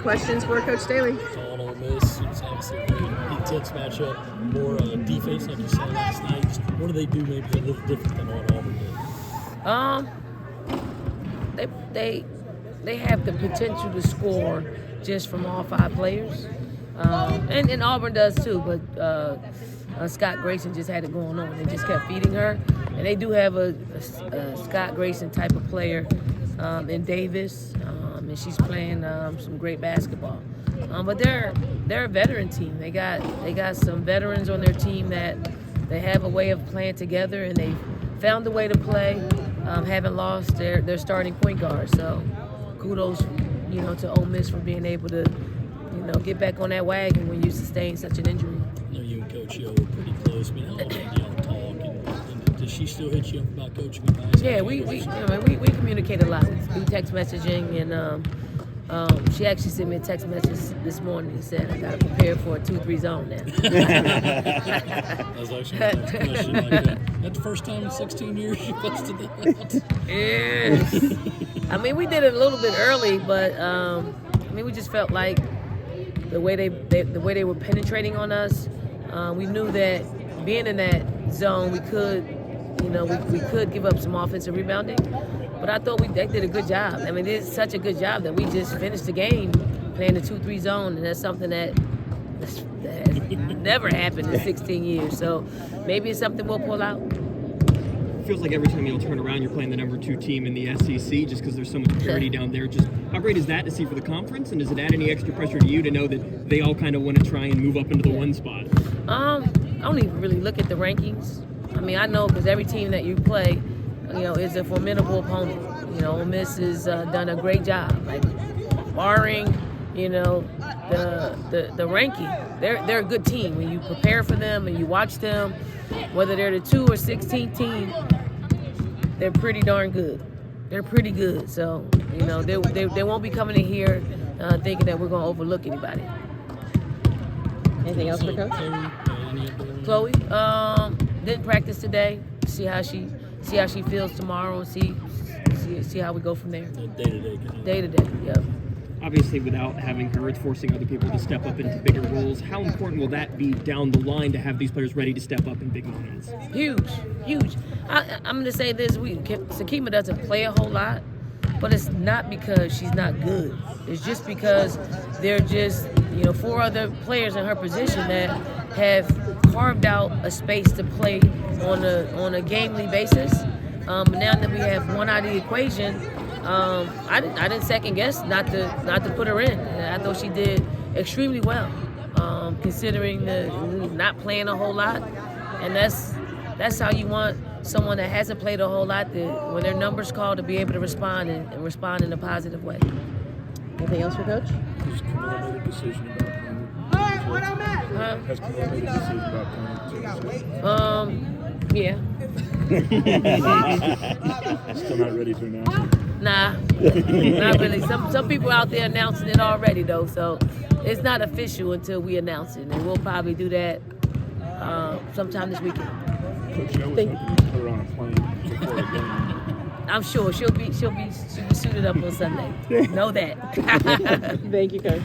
Questions for Coach Staley? It's all on Ole Miss. It's obviously a very intense matchup. More defense, like you said last night. Just what do they do maybe a little different than what Auburn did? They have the potential to score just from all 5 players, and Auburn does too. But Scott Grayson just had it going on. They just kept feeding her, and they do have a Scott Grayson type of player in Davis, and she's playing some great basketball. But they're a veteran team. They got some veterans on their team that they have a way of playing together, and they found a way to play. Haven't lost their starting point guard. So kudos, to Ole Miss for being able to, get back on that wagon when you sustain such an injury. I know you and Coach Yo were pretty close. I mean, how often do y'all talk? And does she still hit you up about coaching you guys? Yeah, we communicate a lot. We do text messaging, and she actually sent me a text message this morning and said, I got to prepare for a 2-3 zone now. That was actually my next question. Like that. That's the first time in 16 years you busted that. Yes. I mean, we did it a little bit early, but we just felt like the way they were penetrating on us, we knew that being in that zone, we could give up some offensive rebounding. But I thought they did a good job. I mean, they did such a good job that we just finished the game playing the 2-3 zone, and that's something that has never happened in 16 years. So maybe it's something we'll pull out. It feels like every time you'll turn around, you're playing the number 2 team in the SEC just because there's so much parity down there. Just how great is that to see for the conference, and does it add any extra pressure to you to know that they all kind of want to try and move up into the 1 spot? I don't even really look at the rankings. I mean, I know because every team that you play, is a formidable opponent. Ole Miss has done a great job. Like, barring, the ranking, they're a good team. When you prepare for them and you watch them, whether they're the 2 or 16 team, they're pretty darn good. They're pretty good. So, they won't be coming in here thinking that we're going to overlook anybody. Anything else for Coach? Chloe didn't practice today. See how she feels tomorrow, and see how we go from there. Day to day, yeah. Obviously, without having her, it's forcing other people to step up into bigger roles. How important will that be down the line to have these players ready to step up in big moments? Huge. I'm going to say this: Sakima doesn't play a whole lot, but it's not because she's not good. It's just because there are just 4 other players in her position that have carved out a space to play on a gamely basis. Now that we have one out of the equation, I didn't second guess not to put her in. I thought she did extremely well, considering not playing a whole lot. And that's how you want someone that hasn't played a whole lot, when their number's called, to be able to respond and respond in a positive way. Anything else for Coach? Has Camille made a decision about playing? Has Camille made a decision about playing? Yeah. Still not ready to announce it? Nah, not really. Some people out there announcing it already, though, so it's not official until we announce it, and we'll probably do that sometime this weekend. Coach Yo was hoping to put her on a plane before the game. I'm sure she'll be suited up on Sunday. Know that. Thank you, Coach.